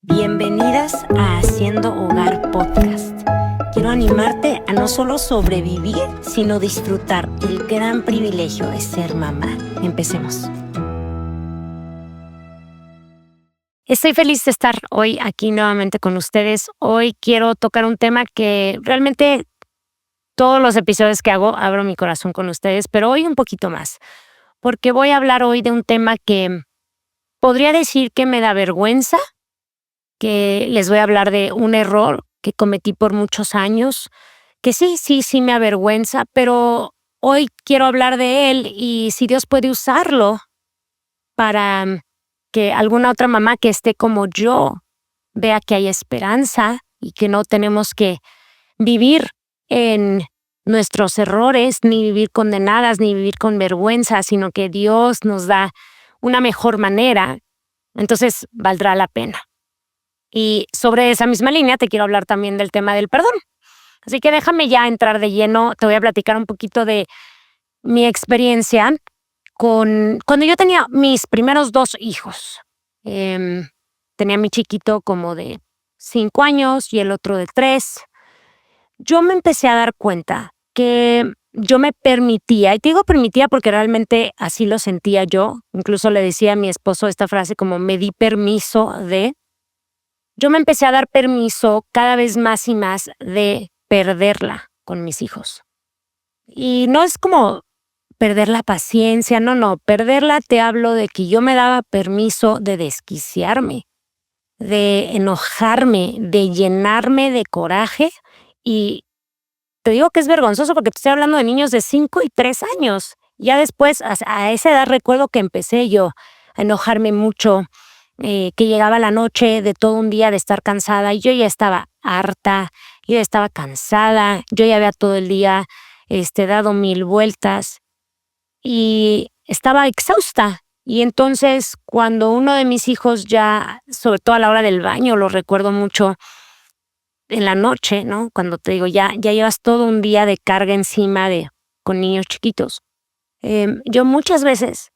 Bienvenidas a Haciendo Hogar Podcast. Quiero animarte a no solo sobrevivir, sino disfrutar el gran privilegio de ser mamá. Empecemos. Estoy feliz de estar hoy aquí nuevamente con ustedes. Hoy quiero tocar un tema que realmente todos los episodios que hago abro mi corazón con ustedes, pero hoy un poquito más, porque voy a hablar hoy de un tema que podría decir que me da vergüenza, que les voy a hablar de un error que cometí por muchos años, que sí me avergüenza, pero hoy quiero hablar de él y si Dios puede usarlo para que alguna otra mamá que esté como yo vea que hay esperanza y que no tenemos que vivir en nuestros errores, ni vivir condenadas, ni vivir con vergüenza, sino que Dios nos da una mejor manera, entonces valdrá la pena. Y sobre esa misma línea te quiero hablar también del tema del perdón. Así que déjame ya entrar de lleno. Te voy a platicar un poquito de mi experiencia cuando yo tenía mis primeros 2 hijos. Tenía a mi chiquito como de 5 años y el otro de 3. Yo me empecé a dar cuenta que yo me permitía, y te digo permitía porque realmente así lo sentía yo. Incluso le decía a mi esposo esta frase como me di permiso de... Yo me empecé a dar permiso cada vez más y más de perderla con mis hijos. Y no es como perder la paciencia, no, perderla te hablo de que yo me daba permiso de desquiciarme, de enojarme, de llenarme de coraje y te digo que es vergonzoso porque te estoy hablando de niños de 5 y 3 años. Ya después, a esa edad recuerdo que empecé yo a enojarme mucho, que llegaba la noche de todo un día de estar cansada y yo ya estaba harta, yo ya estaba cansada, yo ya había todo el día dado 1000 vueltas y estaba exhausta. Y entonces cuando uno de mis hijos ya, sobre todo a la hora del baño, lo recuerdo mucho en la noche, ¿no? Cuando te digo, ya llevas todo un día de carga encima con niños chiquitos. Yo muchas veces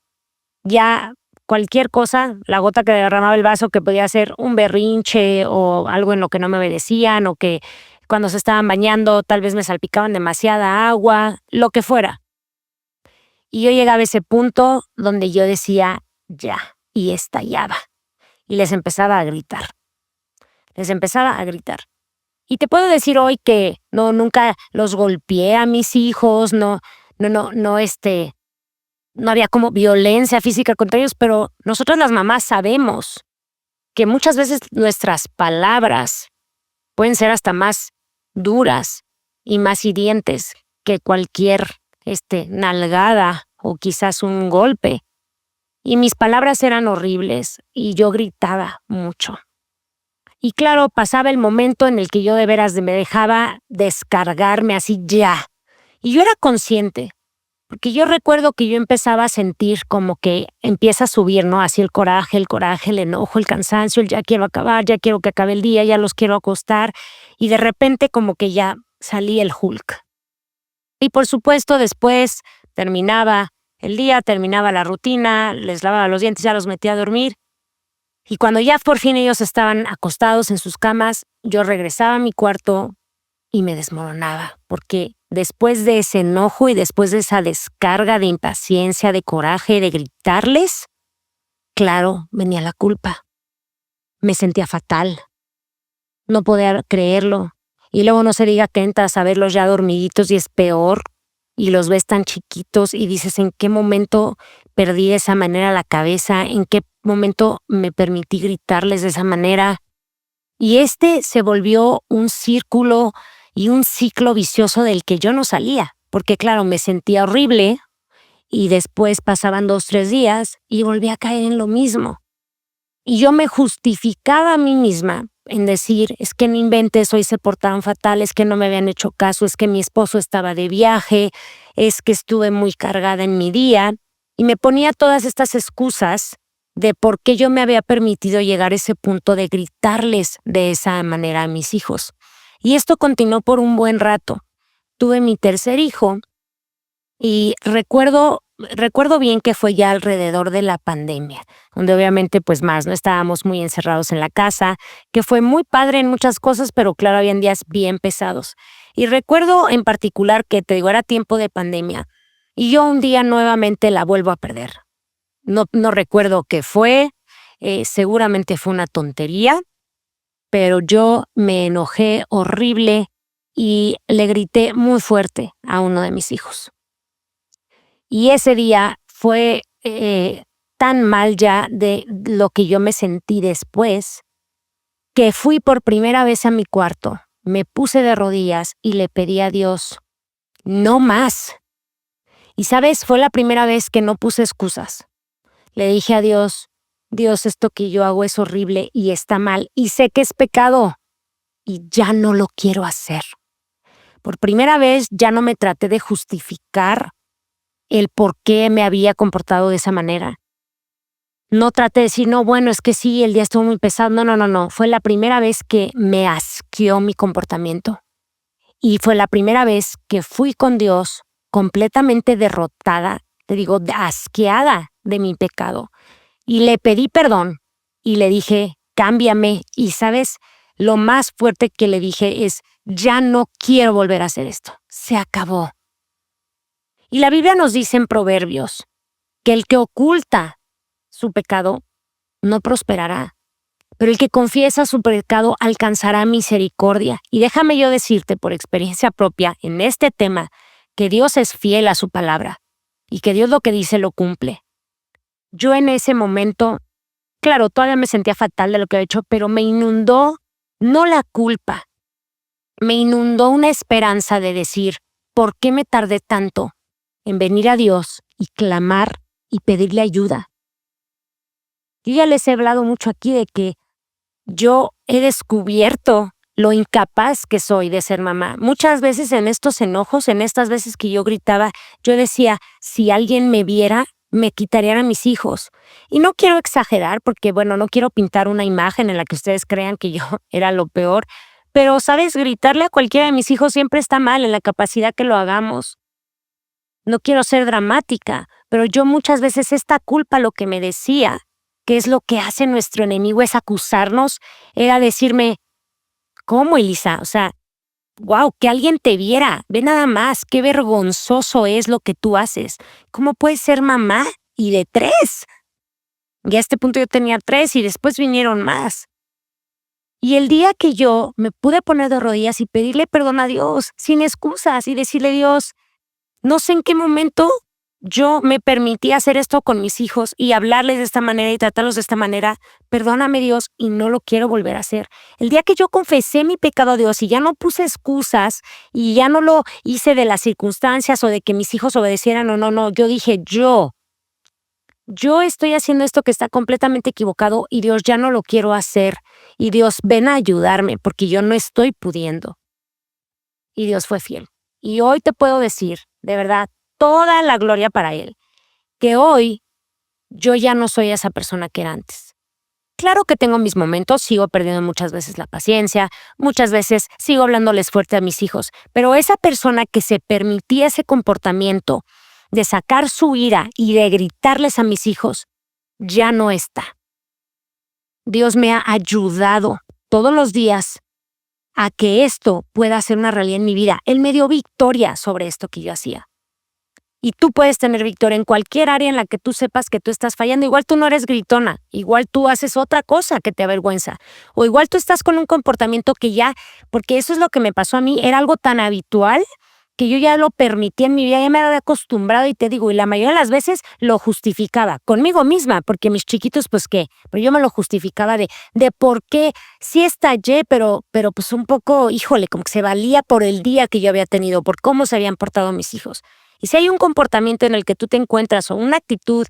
ya cualquier cosa, la gota que derramaba el vaso que podía ser un berrinche o algo en lo que no me obedecían o que cuando se estaban bañando tal vez me salpicaban demasiada agua, lo que fuera. Y yo llegaba a ese punto donde yo decía ya y estallaba y les empezaba a gritar. Y te puedo decir hoy que nunca los golpeé a mis hijos, no había como violencia física contra ellos, pero nosotras las mamás sabemos que muchas veces nuestras palabras pueden ser hasta más duras y más hirientes que cualquier nalgada o quizás un golpe. Y mis palabras eran horribles y yo gritaba mucho. Y claro, pasaba el momento en el que yo de veras me dejaba descargarme así ya. Y yo era consciente. Porque yo recuerdo que yo empezaba a sentir como que empieza a subir, ¿no? Así el coraje, el enojo, el cansancio, el ya quiero acabar, ya quiero que acabe el día, ya los quiero acostar. Y de repente como que ya salí el Hulk. Y por supuesto después terminaba el día, terminaba la rutina, les lavaba los dientes, ya los metía a dormir. Y cuando ya por fin ellos estaban acostados en sus camas, yo regresaba a mi cuarto y me desmoronaba, porque después de ese enojo y después de esa descarga de impaciencia, de coraje, de gritarles, claro, venía la culpa. Me sentía fatal. No podía creerlo. Y luego no se diga que entras a verlos ya dormiditos y es peor. Y los ves tan chiquitos y dices, ¿en qué momento perdí de esa manera la cabeza? ¿En qué momento me permití gritarles de esa manera? Y se volvió un círculo y un ciclo vicioso del que yo no salía, porque claro, me sentía horrible y después pasaban 2, 3 días y volví a caer en lo mismo. Y yo me justificaba a mí misma en decir, es que no inventes, hoy se portaron fatal, es que no me habían hecho caso, es que mi esposo estaba de viaje, es que estuve muy cargada en mi día, y me ponía todas estas excusas de por qué yo me había permitido llegar a ese punto de gritarles de esa manera a mis hijos. Y esto continuó por un buen rato. Tuve mi tercer hijo y recuerdo recuerdo bien que fue ya alrededor de la pandemia, donde obviamente pues más, no estábamos muy encerrados en la casa, que fue muy padre en muchas cosas, pero claro, habían días bien pesados. Y recuerdo en particular que, te digo, era tiempo de pandemia y yo un día nuevamente la vuelvo a perder. No recuerdo qué fue, seguramente fue una tontería, pero yo me enojé horrible y le grité muy fuerte a uno de mis hijos. Y ese día fue tan mal ya de lo que yo me sentí después, que fui por primera vez a mi cuarto, me puse de rodillas y le pedí a Dios, no más. Y sabes, fue la primera vez que no puse excusas. Le dije a Dios, Dios, esto que yo hago es horrible y está mal y sé que es pecado y ya no lo quiero hacer. Por primera vez ya no me traté de justificar el por qué me había comportado de esa manera. No traté de decir, no, bueno, es que sí, el día estuvo muy pesado. No. Fue la primera vez que me asqueó mi comportamiento. Y fue la primera vez que fui con Dios completamente derrotada, te digo, asqueada de mi pecado. Y le pedí perdón y le dije, cámbiame. Y sabes, lo más fuerte que le dije es, ya no quiero volver a hacer esto. Se acabó. Y la Biblia nos dice en Proverbios que el que oculta su pecado no prosperará, pero el que confiesa su pecado alcanzará misericordia. Y déjame yo decirte por experiencia propia en este tema que Dios es fiel a su palabra y que Dios lo que dice lo cumple. Yo en ese momento, claro, todavía me sentía fatal de lo que había hecho, pero me inundó no la culpa, me inundó una esperanza de decir, ¿por qué me tardé tanto en venir a Dios y clamar y pedirle ayuda? Yo ya les he hablado mucho aquí de que yo he descubierto lo incapaz que soy de ser mamá. Muchas veces en estos enojos, en estas veces que yo gritaba, yo decía, si alguien me viera, me quitarían a mis hijos. Y no quiero exagerar porque, bueno, no quiero pintar una imagen en la que ustedes crean que yo era lo peor, pero, ¿sabes? Gritarle a cualquiera de mis hijos siempre está mal en la capacidad que lo hagamos. No quiero ser dramática, pero yo muchas veces esta culpa lo que me decía, que es lo que hace nuestro enemigo, es acusarnos, era decirme, ¿cómo, Elisa? O sea, wow, que alguien te viera, ve nada más, qué vergonzoso es lo que tú haces. ¿Cómo puedes ser mamá? Y de 3. Y a este punto yo tenía 3 y después vinieron más. Y el día que yo me pude poner de rodillas y pedirle perdón a Dios, sin excusas, y decirle, Dios, no sé en qué momento yo me permití hacer esto con mis hijos y hablarles de esta manera y tratarlos de esta manera. Perdóname, Dios, y no lo quiero volver a hacer. El día que yo confesé mi pecado a Dios y ya no puse excusas y ya no lo hice de las circunstancias o de que mis hijos obedecieran o no, yo dije, yo estoy haciendo esto que está completamente equivocado y Dios, ya no lo quiero hacer. Y Dios, ven a ayudarme porque yo no estoy pudiendo. Y Dios fue fiel. Y hoy te puedo decir, de verdad, toda la gloria para Él, que hoy yo ya no soy esa persona que era antes. Claro que tengo mis momentos, sigo perdiendo muchas veces la paciencia, muchas veces sigo hablándoles fuerte a mis hijos, pero esa persona que se permitía ese comportamiento de sacar su ira y de gritarles a mis hijos, ya no está. Dios me ha ayudado todos los días a que esto pueda ser una realidad en mi vida. Él me dio victoria sobre esto que yo hacía. Y tú puedes tener victoria en cualquier área en la que tú sepas que tú estás fallando. Igual tú no eres gritona, igual tú haces otra cosa que te avergüenza. O igual tú estás con un comportamiento que ya, porque eso es lo que me pasó a mí, era algo tan habitual que yo ya lo permití en mi vida, ya me había acostumbrado y te digo, y la mayoría de las veces lo justificaba conmigo misma, porque mis chiquitos, pues qué, pero yo me lo justificaba de por qué sí estallé, pero pues un poco, híjole, como que se valía por el día que yo había tenido, por cómo se habían portado mis hijos. Y si hay un comportamiento en el que tú te encuentras o una actitud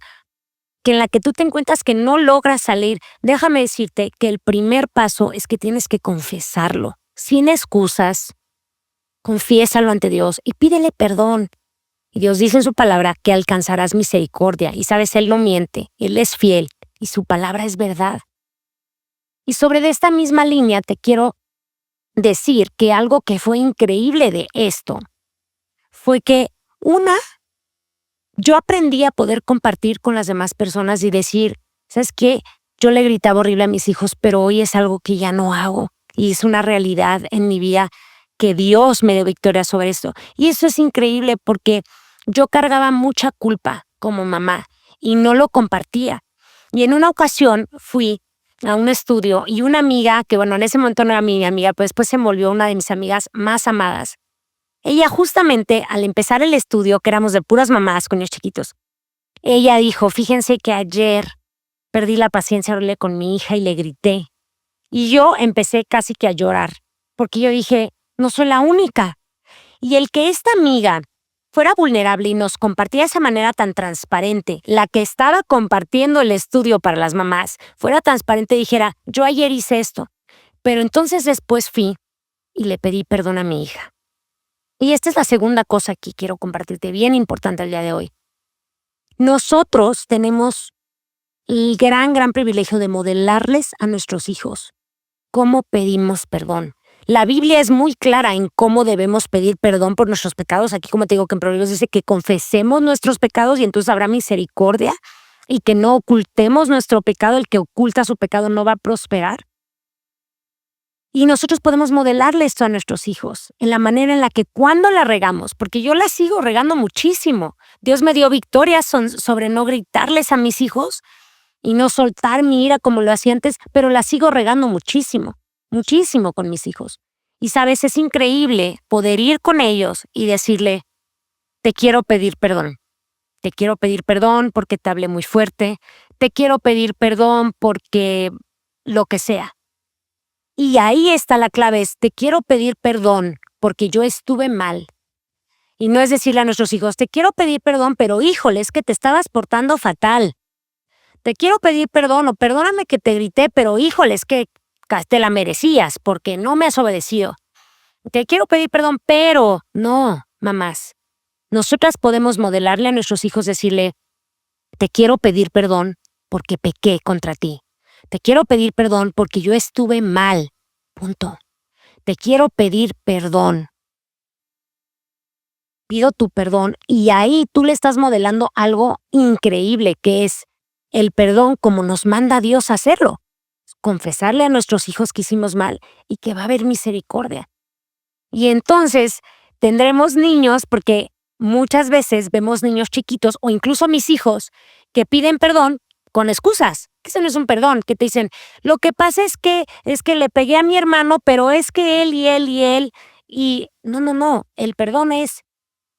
que en la que tú te encuentras que no logras salir, déjame decirte que el primer paso es que tienes que confesarlo, sin excusas. Confiésalo ante Dios y pídele perdón. Y Dios dice en su palabra que alcanzarás misericordia. Y sabes, Él no miente, Él es fiel y su palabra es verdad. Y sobre de esta misma línea te quiero decir que algo que fue increíble de esto fue que yo aprendí a poder compartir con las demás personas y decir, ¿sabes qué? Yo le gritaba horrible a mis hijos, pero hoy es algo que ya no hago. Y es una realidad en mi vida que Dios me dio victoria sobre esto. Y eso es increíble porque yo cargaba mucha culpa como mamá y no lo compartía. Y en una ocasión fui a un estudio y una amiga, que bueno, en ese momento no era mi amiga, pero después se volvió una de mis amigas más amadas. Ella justamente al empezar el estudio, que éramos de puras mamás con niños chiquitos, ella dijo, fíjense que ayer perdí la paciencia, hablé con mi hija y le grité. Y yo empecé casi que a llorar, porque yo dije, no soy la única. Y el que esta amiga fuera vulnerable y nos compartía de esa manera tan transparente, la que estaba compartiendo el estudio para las mamás, fuera transparente y dijera, yo ayer hice esto, pero entonces después fui y le pedí perdón a mi hija. Y esta es la segunda cosa que quiero compartirte, bien importante el día de hoy. Nosotros tenemos el gran privilegio de modelarles a nuestros hijos cómo pedimos perdón. La Biblia es muy clara en cómo debemos pedir perdón por nuestros pecados. Aquí, como te digo, que en Proverbios dice que confesemos nuestros pecados y entonces habrá misericordia y que no ocultemos nuestro pecado. El que oculta su pecado no va a prosperar. Y nosotros podemos modelarle esto a nuestros hijos en la manera en la que cuando la regamos, porque yo la sigo regando muchísimo. Dios me dio victorias sobre no gritarles a mis hijos y no soltar mi ira como lo hacía antes, pero la sigo regando muchísimo con mis hijos. Y sabes, es increíble poder ir con ellos y decirle, te quiero pedir perdón. Te quiero pedir perdón porque te hablé muy fuerte. Te quiero pedir perdón porque lo que sea. Y ahí está la clave, es te quiero pedir perdón porque yo estuve mal. Y no es decirle a nuestros hijos, te quiero pedir perdón, pero híjole, es que te estabas portando fatal. Te quiero pedir perdón o perdóname que te grité, pero híjole, es que te la merecías porque no me has obedecido. Te quiero pedir perdón, pero no, mamás. Nosotras podemos modelarle a nuestros hijos, decirle, te quiero pedir perdón porque pequé contra ti. Te quiero pedir perdón porque yo estuve mal. Punto. Te quiero pedir perdón. Pido tu perdón y ahí tú le estás modelando algo increíble que es el perdón como nos manda Dios a hacerlo. Confesarle a nuestros hijos que hicimos mal y que va a haber misericordia. Y entonces tendremos niños, porque muchas veces vemos niños chiquitos o incluso mis hijos que piden perdón con excusas, que eso no es un perdón, que te dicen, lo que pasa es que le pegué a mi hermano, pero es que él y él y él, y no, el perdón es,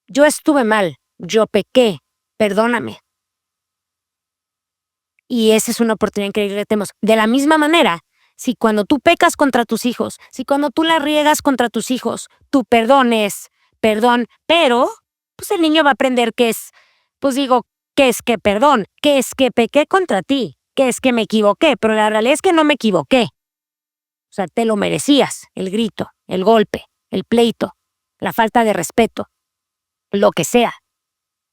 yo estuve mal, yo pequé, perdóname. Y esa es una oportunidad increíble que tenemos. De la misma manera, si cuando tú pecas contra tus hijos, si cuando tú la riegas contra tus hijos, tu perdón es perdón, pero, pues el niño va a aprender qué es, pues digo, qué es que perdón, qué es que pequé contra ti, qué es que me equivoqué, pero la realidad es que no me equivoqué. O sea, te lo merecías, el grito, el golpe, el pleito, la falta de respeto, lo que sea.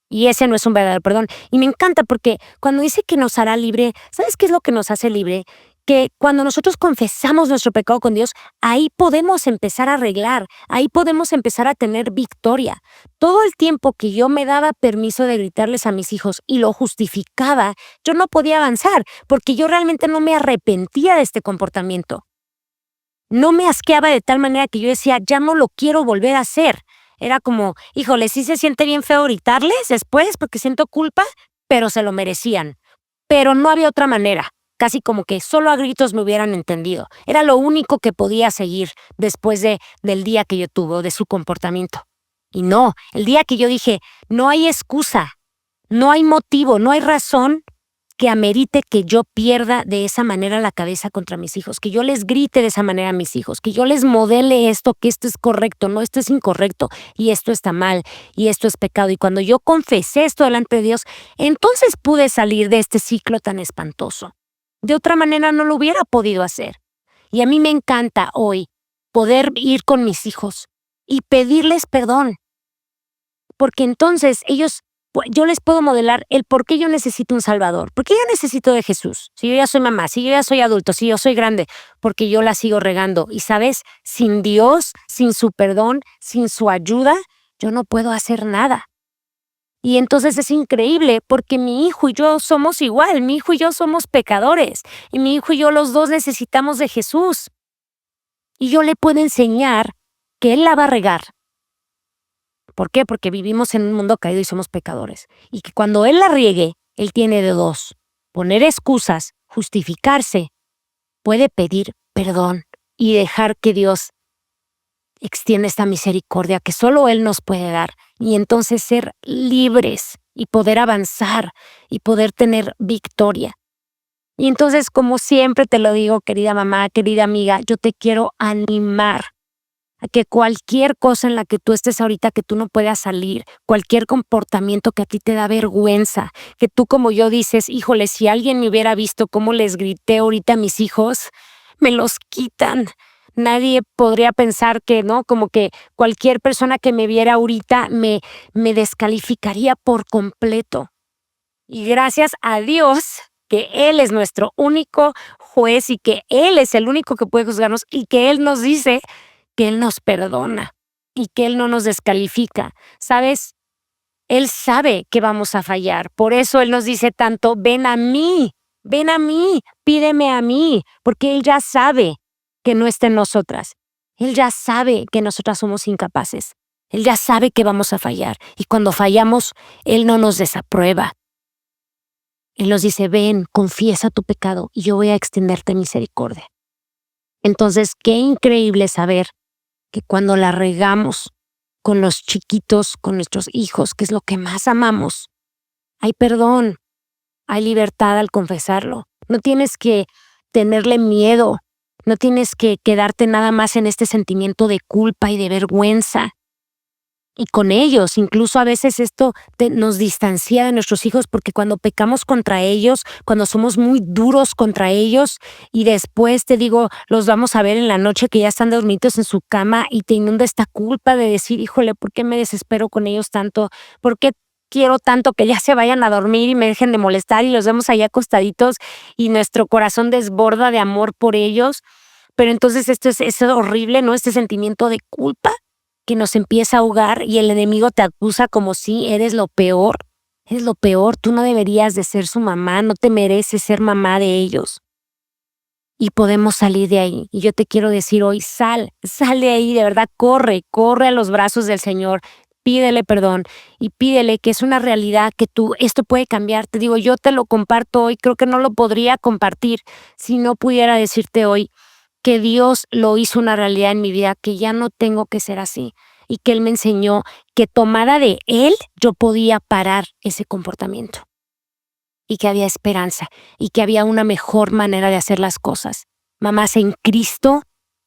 Y ese no es un verdadero perdón. Y me encanta porque cuando dice que nos hará libre, ¿sabes qué es lo que nos hace libre? Que cuando nosotros confesamos nuestro pecado con Dios, ahí podemos empezar a arreglar, ahí podemos empezar a tener victoria. Todo el tiempo que yo me daba permiso de gritarles a mis hijos y lo justificaba, yo no podía avanzar porque yo realmente no me arrepentía de este comportamiento. No me asqueaba de tal manera que yo decía, ya no lo quiero volver a hacer. Era como, híjole, sí se siente bien feo gritarles después porque siento culpa, pero se lo merecían. Pero no había otra manera. Casi como que solo a gritos me hubieran entendido. Era lo único que podía seguir después del día que yo tuve, de su comportamiento. Y no, el día que yo dije, no hay excusa, no hay motivo, no hay razón que amerite que yo pierda de esa manera la cabeza contra mis hijos, que yo les grite de esa manera a mis hijos, que yo les modele esto, que esto es correcto, no, esto es incorrecto, y esto está mal, y esto es pecado. Y cuando yo confesé esto delante de Dios, entonces pude salir de este ciclo tan espantoso. De otra manera no lo hubiera podido hacer. Y a mí me encanta hoy poder ir con mis hijos y pedirles perdón, porque entonces yo les puedo modelar el por qué yo necesito un Salvador. ¿Por qué yo necesito de Jesús? Si yo ya soy mamá, si yo ya soy adulto, si yo soy grande, porque yo la sigo regando. Y sabes, sin Dios, sin su perdón, sin su ayuda, yo no puedo hacer nada. Y entonces es increíble porque mi hijo y yo somos igual, mi hijo y yo somos pecadores y mi hijo y yo los dos necesitamos de Jesús. Y yo le puedo enseñar que él la va a regar. ¿Por qué? Porque vivimos en un mundo caído y somos pecadores. Y que cuando él la riegue, él tiene de dos: poner excusas, justificarse, puede pedir perdón y dejar que Dios extienda esta misericordia que solo Él nos puede dar, y entonces ser libres y poder avanzar y poder tener victoria. Y entonces, como siempre te lo digo, querida mamá, querida amiga, yo te quiero animar a que cualquier cosa en la que tú estés ahorita que tú no puedas salir, cualquier comportamiento que a ti te da vergüenza, que tú como yo dices, híjole, si alguien me hubiera visto cómo les grité ahorita a mis hijos, me los quitan. Nadie podría pensar que, ¿no? Como que cualquier persona que me viera ahorita me descalificaría por completo. Y gracias a Dios que Él es nuestro único juez y que Él es el único que puede juzgarnos y que Él nos dice que Él nos perdona y que Él no nos descalifica. ¿Sabes? Él sabe que vamos a fallar. Por eso Él nos dice tanto, ven a mí, pídeme a mí, porque Él ya sabe que no está en nosotras. Él ya sabe que nosotras somos incapaces. Él ya sabe que vamos a fallar. Y cuando fallamos, Él no nos desaprueba. Él nos dice, ven, confiesa tu pecado y yo voy a extenderte misericordia. Entonces, qué increíble saber que cuando la regamos con los chiquitos, con nuestros hijos, que es lo que más amamos, hay perdón, hay libertad al confesarlo. No tienes que tenerle miedo, no tienes que quedarte nada más en este sentimiento de culpa y de vergüenza. Y con ellos, incluso a veces esto nos distancia de nuestros hijos porque cuando pecamos contra ellos, cuando somos muy duros contra ellos y después, te digo, los vamos a ver en la noche que ya están dormidos en su cama y te inunda esta culpa de decir, híjole, ¿por qué me desespero con ellos tanto? ¿Por qué quiero tanto que ya se vayan a dormir y me dejen de molestar? Y los vemos ahí acostaditos y nuestro corazón desborda de amor por ellos. Pero entonces esto es horrible, ¿no? Este sentimiento de culpa que nos empieza a ahogar y el enemigo te acusa como si eres lo peor. Eres lo peor, tú no deberías de ser su mamá, no te mereces ser mamá de ellos. Y podemos salir de ahí. Y yo te quiero decir hoy, sal de ahí, de verdad, corre a los brazos del Señor. Pídele perdón y pídele que es una realidad que esto puede cambiar. Te digo, yo te lo comparto hoy, creo que no lo podría compartir si no pudiera decirte hoy que Dios lo hizo una realidad en mi vida, que ya no tengo que ser así y que Él me enseñó que tomada de Él yo podía parar ese comportamiento y que había esperanza y que había una mejor manera de hacer las cosas. Mamás, en Cristo,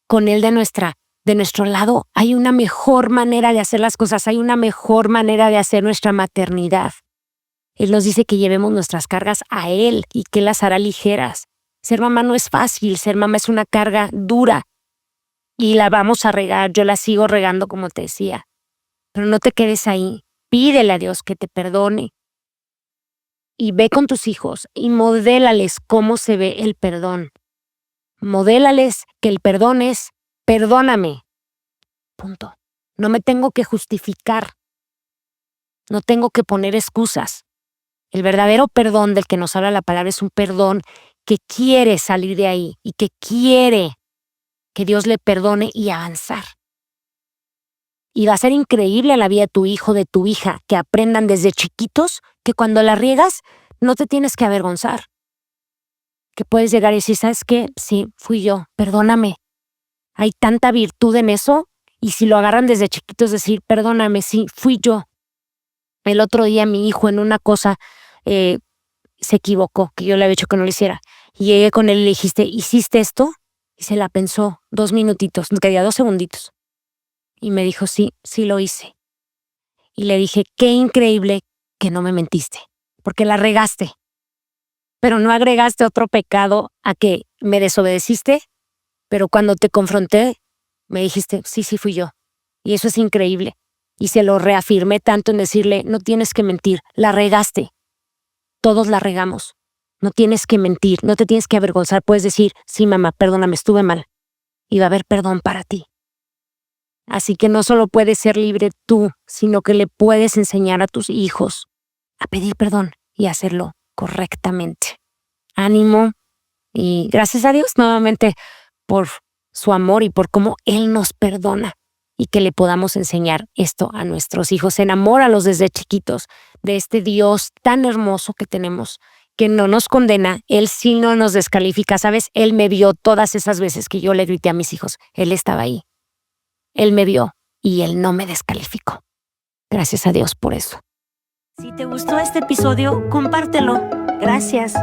con Él de nuestro lado, hay una mejor manera de hacer las cosas, hay una mejor manera de hacer nuestra maternidad. Él nos dice que llevemos nuestras cargas a Él y que Él las hará ligeras. Ser mamá no es fácil, ser mamá es una carga dura y la vamos a regar, yo la sigo regando como te decía, pero no te quedes ahí, pídele a Dios que te perdone y ve con tus hijos y modélales cómo se ve el perdón, modélales que el perdón es perdóname, punto. No me tengo que justificar, no tengo que poner excusas. El verdadero perdón del que nos habla la palabra es un perdón que quiere salir de ahí y que quiere que Dios le perdone y avanzar. Y va a ser increíble en la vida de tu hijo, de tu hija, que aprendan desde chiquitos que cuando la riegas no te tienes que avergonzar. Que puedes llegar y decir, ¿sabes qué? Sí, fui yo, perdóname. Hay tanta virtud en eso y si lo agarran desde chiquitos decir, perdóname, sí, fui yo. El otro día mi hijo en una cosa se equivocó, que yo le había dicho que no lo hiciera. Y llegué con él y le dijiste, ¿hiciste esto? Y se la pensó 2 minutitos, no quería 2 segunditos. Y me dijo, sí, sí lo hice. Y le dije, qué increíble que no me mentiste, porque la regaste. Pero no agregaste otro pecado a que me desobedeciste, pero cuando te confronté, me dijiste, sí, sí fui yo. Y eso es increíble. Y se lo reafirmé tanto en decirle, no tienes que mentir, la regaste. Todos la regamos. No tienes que mentir, no te tienes que avergonzar. Puedes decir, sí, mamá, perdóname, estuve mal. Y va a haber perdón para ti. Así que no solo puedes ser libre tú, sino que le puedes enseñar a tus hijos a pedir perdón y hacerlo correctamente. Ánimo y gracias a Dios nuevamente por su amor y por cómo Él nos perdona y que le podamos enseñar esto a nuestros hijos. Enamóralos desde chiquitos de este Dios tan hermoso que tenemos, que no nos condena, Él sí no nos descalifica, ¿sabes? Él me vio todas esas veces que yo le grité a mis hijos. Él estaba ahí. Él me vio y Él no me descalificó. Gracias a Dios por eso. Si te gustó este episodio, compártelo. Gracias.